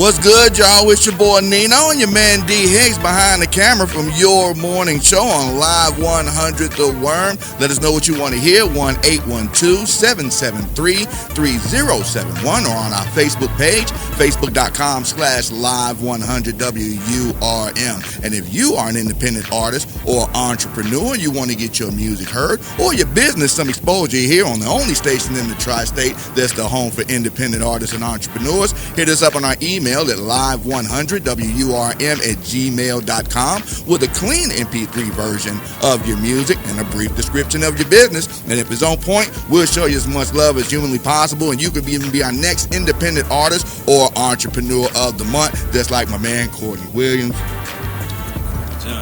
What's good, y'all? It's your boy Nino and your man D Higgs behind the camera from your morning show on Live 100 The Worm. Let us know what you want to hear. 1-812-773-3071 or on our Facebook page, facebook.com/live100WURM. And if you are an independent artist or entrepreneur, you want to get your music heard or your business some exposure here on the only station in the tri-state that's the home for independent artists and entrepreneurs, hit us up on our email at live100WURM@gmail.com with a clean MP3 version of your music and a brief description of your business. And if it's on point, we'll show you as much love as humanly possible, and you could even be our next independent artist or entrepreneur of the month, just like my man Courtney Williams.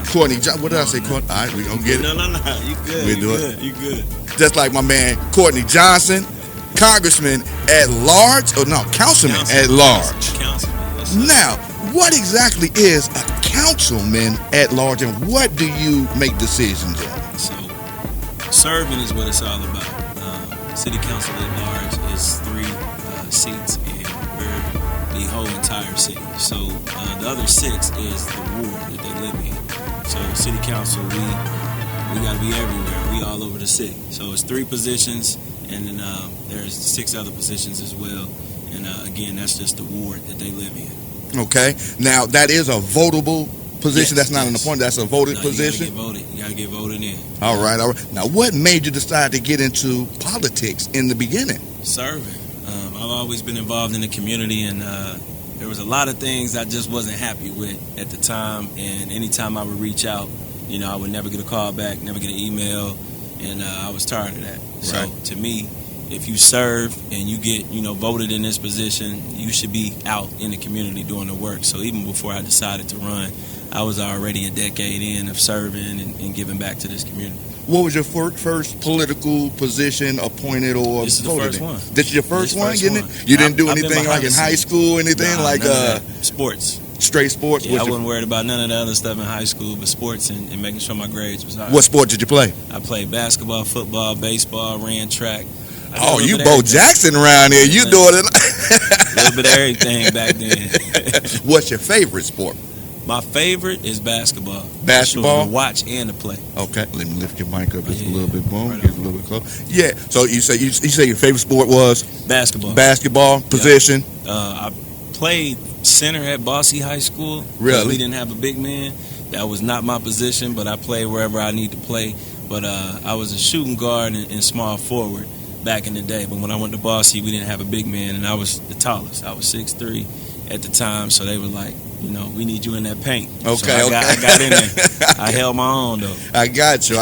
Courtney Johnson. What did I say, Courtney? All right, we're going to get it. No. You good. We do it. You good. Just like my man Courtney Johnson, Congressman at large, or no, Councilman at large. Councilman. Now, what exactly is a councilman at large, and what do you make decisions on? So, serving is what it's all about. City council at large is 3 seats, and we're the whole entire city. So, the other 6 is the ward that they live in. So, city council, we got to be everywhere. We all over the city. So, it's 3 positions, and then there's 6 other positions as well. And again, that's just the ward that they live in. Okay. Now, that is a votable position. Yes, that's not an appointment. That's a voted position. You got to get voted in. All right. Now, what made you decide to get into politics in the beginning? Serving. I've always been involved in the community, and there was a lot of things I just wasn't happy with at the time. And anytime I would reach out, I would never get a call back, never get an email, and I was tired of that. Right. So to me, if you serve and you get, voted in this position, you should be out in the community doing the work. So even before I decided to run, I was already a decade in of serving and giving back to this community. What was your first political position appointed or This is voted the first in? one. This is your first one getting it? One. You didn't do I've anything like in high school, anything Nah, like none of that. Sports. Straight sports? Yeah, I wasn't worried about none of the other stuff in high school, but sports and making sure my grades was high. What sport did you play? I played basketball, football, baseball, ran track. Oh, you Bo Jackson around here. You doing it. A little bit of everything back then. What's your favorite sport? My favorite is basketball. Basketball? To watch and to play. Okay, let me lift your mic up just a little bit. Boom, right get a little bit close. Yeah, so you say your favorite sport was? Basketball. Basketball, position? I played center at Bossy High School. Really? We didn't have a big man. That was not my position, but I played wherever I need to play. But I was a shooting guard and small forward back in the day. But when I went to Bossy, we didn't have a big man, and I was the tallest. I was 6'3" at the time, so they were like, we need you in that paint. Okay, so I got in there. I held my own, though. I got you.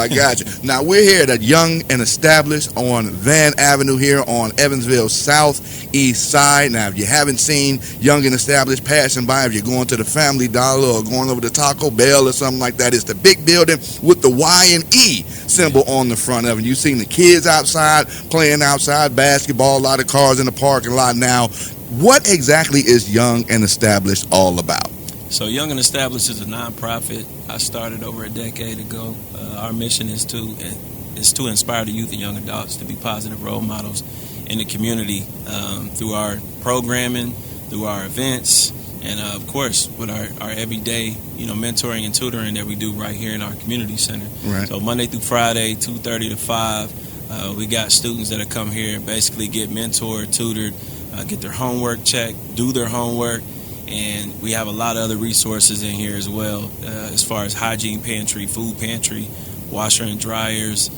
Now, we're here at Young and Established on Van Avenue here on Evansville Southeast Side. Now, if you haven't seen Young and Established passing by, if you're going to the Family Dollar or going over to Taco Bell or something like that, it's the big building with the Y and E symbol on the front of it. You've seen the kids outside playing outside basketball, a lot of cars in the parking lot now. What exactly is Young and Established all about? So Young and Established is a nonprofit. I started over a decade ago. Our mission is to inspire the youth and young adults to be positive role models in the community through our programming, through our events, and of course with our everyday mentoring and tutoring that we do right here in our community center. Right. So Monday through Friday, 2:30 to 5, we got students that come here and basically get mentored, tutored, get their homework checked, do their homework. And we have a lot of other resources in here as well, as far as hygiene pantry, food pantry, washer and dryers.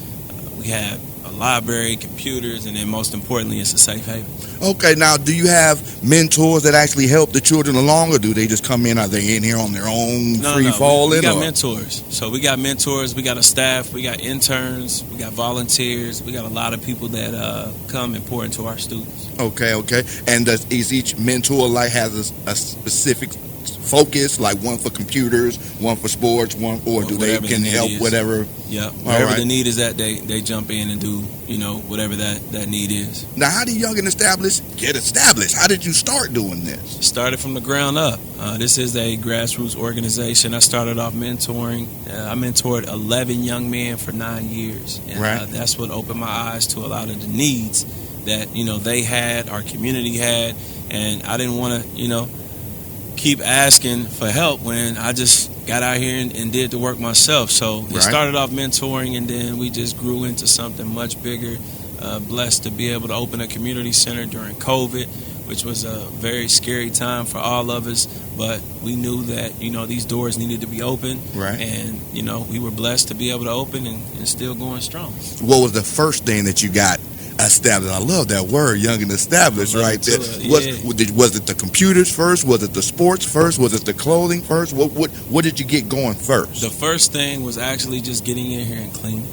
We have a library, computers, and then most importantly, it's a safe haven. Okay, now do you have mentors that actually help the children along, or do they just come in? Are they in here on their own free falling? We got mentors. So we got mentors, we got a staff, we got interns, we got volunteers, we got a lot of people that come and pour into our students. Okay. And is each mentor has a specific focus, like one for computers, one for sports, one, or do they can help whatever? Yeah, whatever the need is that they jump in and do whatever that need is. Now, how did Young and Established get established? How did you start doing this? Started from the ground up. This is a grassroots organization. I started off mentoring. I mentored 11 young men for 9 years, and right. That's what opened my eyes to a lot of the needs that they had, our community had, and I didn't want to keep asking for help when I just got out here and did the work myself. So it started off mentoring, and then we just grew into something much bigger. Blessed to be able to open a community center during COVID, which was a very scary time for all of us. But we knew that, these doors needed to be open. Right. And, we were blessed to be able to open and still going strong. What was the first thing that you got established? I love that word, young and established, right there. Was it the computers first? Was it the sports first? Was it the clothing first? What did you get going first? The first thing was actually just getting in here and cleaning.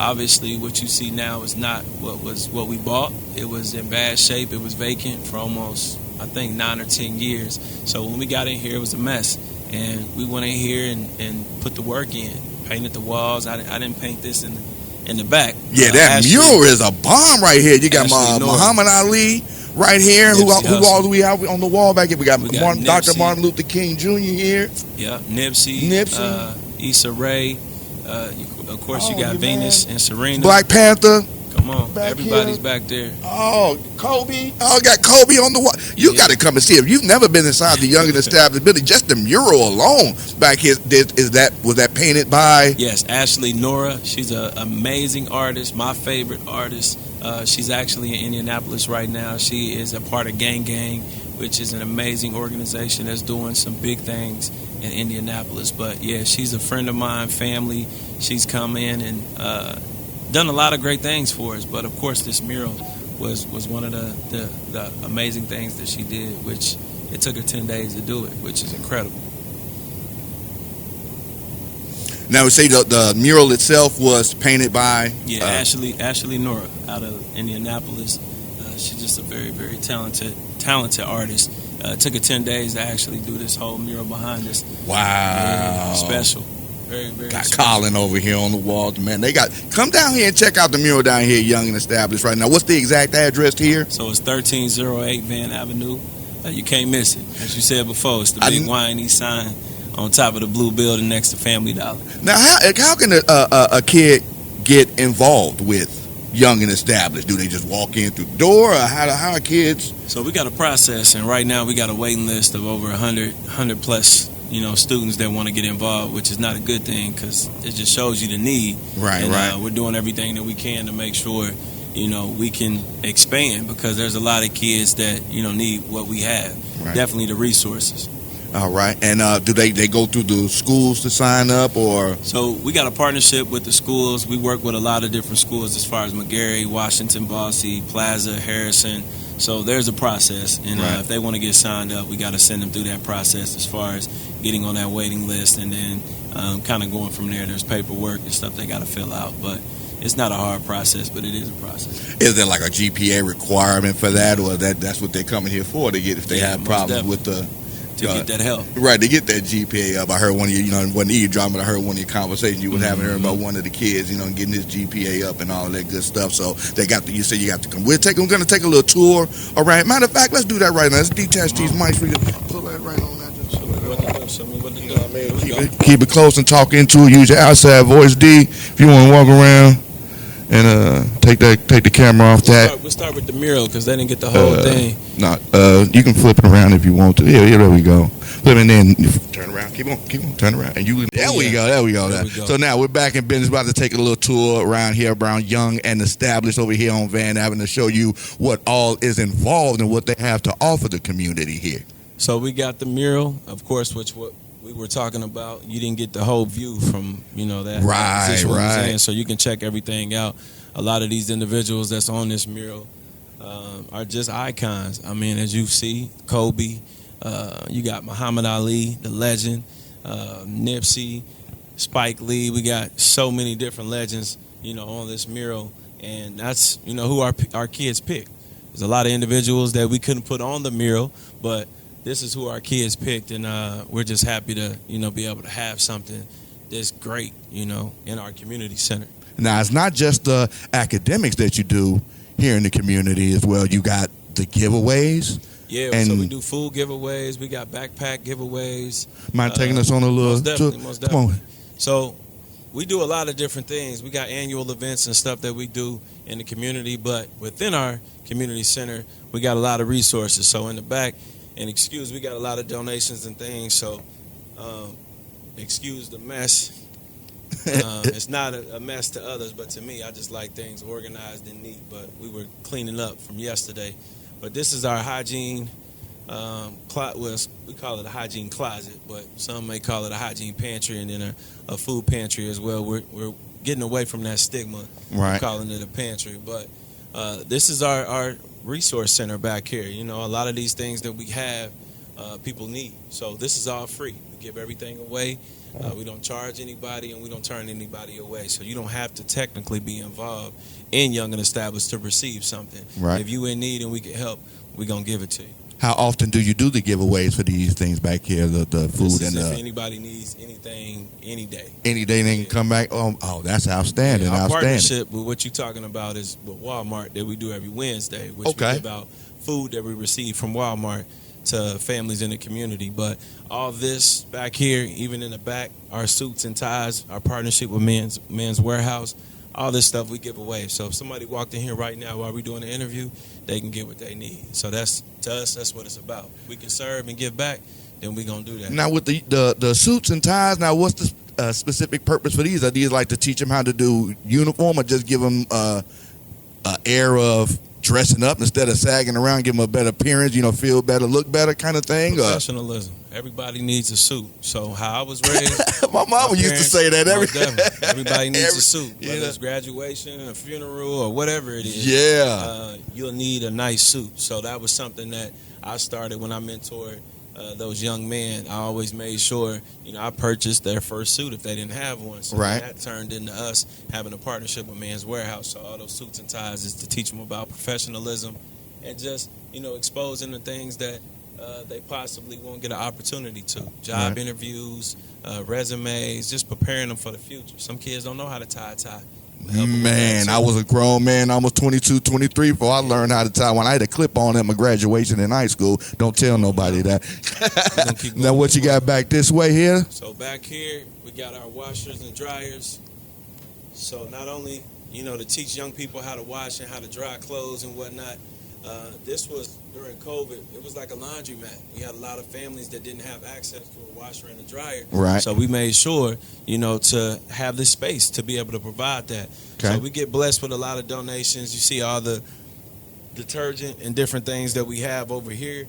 Obviously, what you see now is not what we bought. It was in bad shape. It was vacant for almost, I think, 9 or 10 years. So when we got in here, it was a mess. And we went in here and put the work in, painted the walls. I didn't paint this in the back. Yeah, that mural is a bomb right here. You got Muhammad Ali right here. Who all do we have on the wall back here? We got Dr. Martin Luther King Jr. here. Yeah, Nipsey. Issa Rae. Of course, you got Venus and Serena. Black Panther. Come on, everybody's back there. Oh, Kobe. Oh, got Kobe on the wall. You got to come and see it. If you've never been inside the Young and Established building, just the mural alone back here, was that painted by? Yes, Ashley Nora. She's an amazing artist, my favorite artist. She's actually in Indianapolis right now. She is a part of Gang Gang, which is an amazing organization that's doing some big things in Indianapolis. But yeah, she's a friend of mine, family. She's come in and done a lot of great things for us. But of course, this mural was one of the amazing things that she did, which it took her 10 days to do it, which is incredible. Now, we say the mural itself was painted by? Yeah, Ashley Nora out of Indianapolis. She's just a very, very talented artist. It took her 10 days to actually do this whole mural behind us. Wow. Special. Very, very got special. Colin over here on the wall. Man, come down here and check out the mural down here, Young and Established right now. What's the exact address here? So it's 1308 Van Avenue. You can't miss it. As you said before, it's the big Y&E sign on top of the blue building next to Family Dollar. Now, how can a kid get involved with Young and Established? Do they just walk in through the door, or how are kids? So we got a process, and right now we got a waiting list of over 100 plus students that want to get involved, which is not a good thing because it just shows you the need. Right. We're doing everything that we can to make sure we can expand, because there's a lot of kids that need what we have. Right. Definitely the resources. All right. And do they go through the schools to sign up, or? So we got a partnership with the schools. We work with a lot of different schools as far as McGarry, Washington, Bosse, Plaza, Harrison. So there's a process, and if they want to get signed up, we got to send them through that process as far as getting on that waiting list, and then kind of going from there. There's paperwork and stuff they got to fill out, but it's not a hard process, but it is a process. Is there like a GPA requirement for that, or that's what they're coming here for, to get if they have problems with the... To get that help. Right, to get that GPA up. I heard one of you, wasn't eavesdropping, I heard one of your conversations you was having there about one of the kids, getting his GPA up and all of that good stuff. So they you said you got to come. We're going to take a little tour. All right, matter of fact, let's do that right now. Let's detach these mics. We can pull that right on that. Keep it close and talk into it. Use your outside voice, D. If you want to walk around and take the camera off that. We'll start with the mural because they didn't get the whole thing. You can flip it around if you want to. Yeah, there we go. Flip it and then turn around. Keep on, turn around. And there we go. So now we're back in business. About to take a little tour around here, around Young and Established over here on Van Avenue, to show you what all is involved and what they have to offer the community here. So we got the mural, of course, which what we were talking about. You didn't get the whole view from that. Right. So you can check everything out. A lot of these individuals that's on this mural are just icons. I mean, as you see, Kobe, you got Muhammad Ali, the legend, Nipsey, Spike Lee. We got so many different legends, on this mural, and that's who our kids pick. There's a lot of individuals that we couldn't put on the mural, but this is who our kids picked, and we're just happy to be able to have something that's great, in our community center. Now, it's not just the academics that you do here in the community as well. You got the giveaways. Yeah, so we do food giveaways. We got backpack giveaways. Mind taking us on a little... Most definitely. Come on. So we do a lot of different things. We got annual events and stuff that we do in the community, but within our community center, we got a lot of resources. So in the back, And excuse, we got a lot of donations and things, so excuse the mess. It's not a mess to others, but to me, I just like things organized and neat. But we were cleaning up from yesterday. But this is our hygiene we call it a hygiene closet, but some may call it a hygiene pantry, and then a food pantry as well. We're getting away from that stigma, right, calling it a pantry. But this is our resource center back here. You know, a lot of these things that we have, people need. So this is all free. We give everything away. We don't charge anybody, and we don't turn anybody away. So you don't have to technically be involved in Young and Established to receive something. Right. If you in need and we can help, we're going to give it to you. How often do you do the giveaways for these things back here, the food and if anybody needs anything, any day. Any day they can come back? Oh, that's outstanding. Yeah, our outstanding. Partnership with what you're talking about is with Walmart that we do every Wednesday, which we give out food that we receive from Walmart to families in the community. But all this back here, even in the back, our suits and ties, our partnership with Men's Warehouse, all this stuff we give away. So if somebody walked in here right now while we're doing the interview, they can get what they need. So that's, to us, that's what it's about. We can serve and give back, then we're going to do that. Now with the suits and ties, now what's the specific purpose for these? Are these like to teach them how to do uniform, or just give them an air of dressing up instead of sagging around, give them a better appearance, feel better, look better kind of thing? Professionalism. Everybody needs a suit. So how I was raised, my mama used to say that. Everybody needs a suit. Whether it's graduation, a funeral, or whatever it is. Yeah. You'll need a nice suit. So that was something that I started when I mentored those young men. I always made sure, I purchased their first suit if they didn't have one. So that turned into us having a partnership with Men's Warehouse. So all those suits and ties is to teach them about professionalism and just, exposing the things that they possibly won't get an opportunity to. Job interviews, resumes, just preparing them for the future. Some kids don't know how to tie a tie. Man, I was a grown man, almost 22, 23, before I learned how to tie one. I had a clip on at my graduation in high school. Don't tell nobody that. Now, what you got back this way here? So back here, we got our washers and dryers. So not only, to teach young people how to wash and how to dry clothes and whatnot, this was during COVID. It was like a laundromat. We had a lot of families that didn't have access to a washer and a dryer. Right. So we made sure, to have this space to be able to provide that. Okay. So we get blessed with a lot of donations. You see all the detergent and different things that we have over here.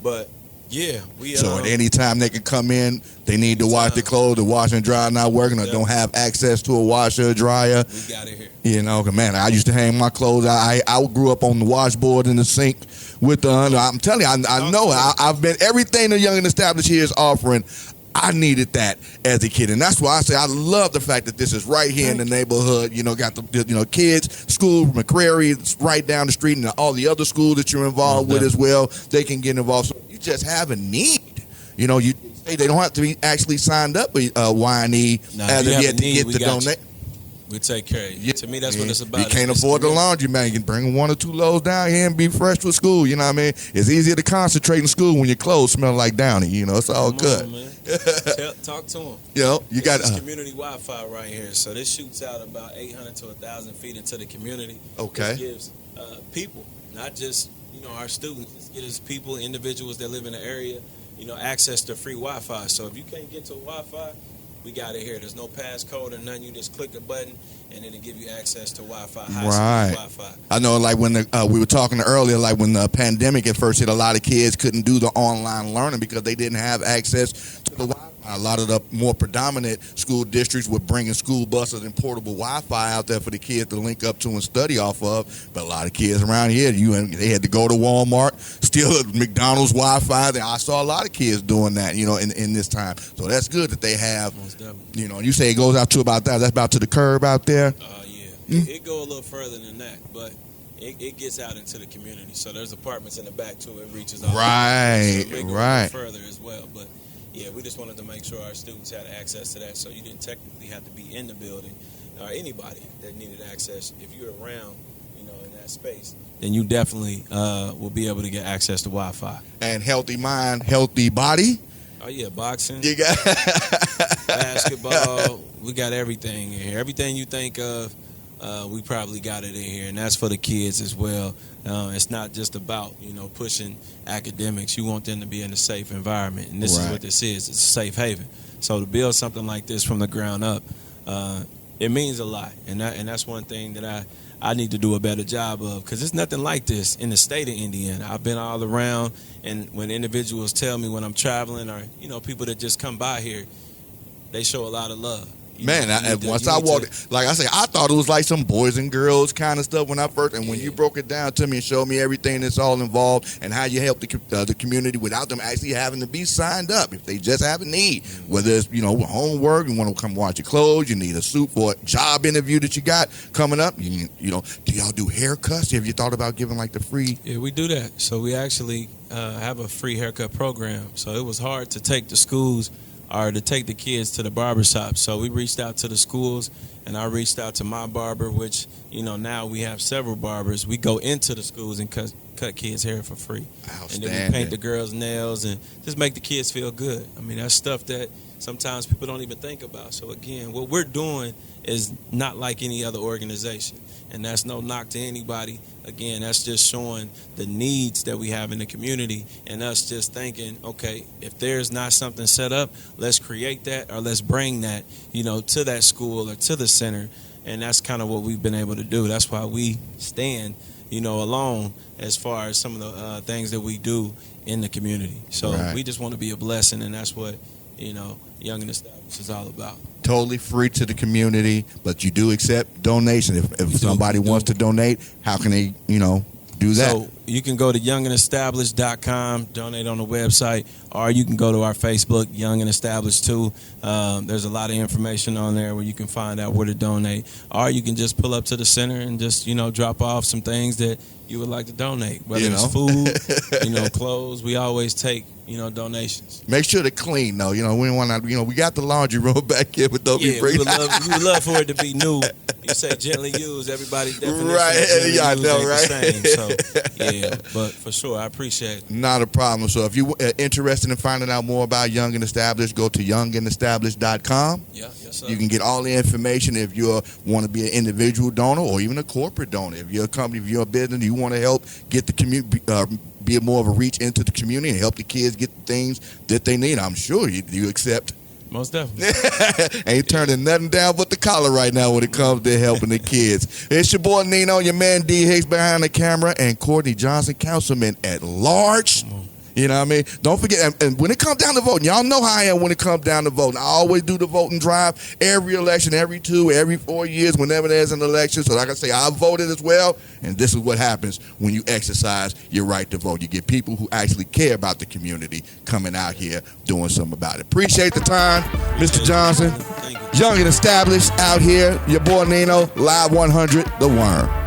But yeah, so at any time they can come in, they need to wash their clothes, the washer and dryer not working, or don't have access to a washer or dryer. We got it here. Man, I used to hang my clothes. I grew up on the washboard in the sink with the. I'm telling you, I know. I've been everything the Young and Established here is offering. I needed that as a kid, and that's why I say I love the fact that this is right here in the neighborhood. Got the kids school, McCrary, it's right down the street, and all the other schools that you're involved with as well. They can get involved. So you just have a need. You say they don't have to be actually signed up with Y&E as of yet to get the donate. We take care of you. To me, that's what it's about. You can't afford the laundry, man. You can bring 1 or 2 loads down here and be fresh for school. You know what I mean? It's easier to concentrate in school when your clothes smell like Downy. It's all good. Man. Talk to them. You got community Wi-Fi right here. So this shoots out about 800 to 1,000 feet into the community. Okay. This gives people, not just our students, this gives people, individuals that live in the area, access to free Wi-Fi. So if you can't get to Wi-Fi, we got it here. There's no passcode or nothing. You just click a button, and it'll give you access to Wi-Fi, high-speed Wi-Fi. I know, like when we were talking earlier, like when the pandemic at first hit, a lot of kids couldn't do the online learning because they didn't have access to the Wi-Fi. A lot of the more predominant school districts were bringing school buses and portable Wi-Fi out there for the kids to link up to and study off of. But a lot of kids around here, they had to go to Walmart, steal McDonald's Wi-Fi. I saw a lot of kids doing that, in this time. So that's good that they have, you say it goes out to about that. That's about to the curb out there. Yeah. It go a little further than that, but it gets out into the community. So there's apartments in the back too. It reaches all right, so right. Further as well, but. Yeah, we just wanted to make sure our students had access to that, so you didn't technically have to be in the building, or anybody that needed access. If you're around, in that space, then you definitely will be able to get access to Wi-Fi. And healthy mind, healthy body. Oh yeah, boxing. You got basketball. We got everything in here. Everything you think of we probably got it in here, and that's for the kids as well. It's not just about pushing academics. You want them to be in a safe environment, and this is what this is. It's a safe haven. So to build something like this from the ground up, it means a lot, and that's one thing that I need to do a better job of, because there's nothing like this in the state of Indiana. I've been all around, and when individuals tell me when I'm traveling, or people that just come by here, they show a lot of love. Once I walked, like I say, I thought it was like some boys and girls kind of stuff when I first, and when you broke it down to me and showed me everything that's all involved and how you help the community without them actually having to be signed up, if they just have a need, whether it's homework, you want to come wash your clothes, you need a suit for a job interview that you got coming up, do y'all do haircuts? Have you thought about giving like the free? Yeah, we do that. So we actually have a free haircut program. So it was hard to take the schools or to take the kids to the barbershop. So we reached out to the schools, and I reached out to my barber, which, now we have several barbers. We go into the schools and cut kids' hair for free. And then we paint the girls' nails and just make the kids feel good. I mean, that's stuff that sometimes people don't even think about. So, again, what we're doing is not like any other organization, and that's no knock to anybody. Again, that's just showing the needs that we have in the community, and us just thinking, okay, if there's not something set up, let's create that, or let's bring that, to that school or to the center, and that's kind of what we've been able to do. That's why we stand, alone as far as some of the things that we do in the community. So we just want to be a blessing, and that's what, Young and Established is all about. Totally free to the community, but you do accept donation. If somebody wants to donate, how can they, do that? So you can go to youngandstablished.com, donate on the website, or you can go to our Facebook, Young and Established too. There's a lot of information on there where you can find out where to donate, or you can just pull up to the center and just drop off some things that you would like to donate, whether it's food, clothes. We always take donations. Make sure they're clean though. We don't want to. We got the laundry room back here, but don't be we would love for it to be new. You say gently used. Everybody's definition. Right. Yeah, I know, right? The same. So but for sure, I appreciate it. Not a problem. So if you're interested in finding out more about Young and Established, go to youngandstablished.com. Yes, sir. You can get all the information if you want to be an individual donor or even a corporate donor. If you're a company, if you're a business, you want to help get the community. Be more of a reach into the community and help the kids get the things that they need. I'm sure you accept. Most definitely. Ain't turning nothing down but the collar right now when it comes to helping the kids. It's your boy Nino, your man D. Hicks behind the camera, and Courtney Johnson, councilman at large. You know what I mean? Don't forget, and when it comes down to voting, y'all know how I am when it comes down to voting. I always do the voting drive every election, every 4 years, whenever there's an election. So like I say, I voted as well, and this is what happens when you exercise your right to vote. You get people who actually care about the community coming out here doing something about it. Appreciate the time, Mr. Johnson. Thank you. Young and Established out here. Your boy Nino, Live 100, The Worm.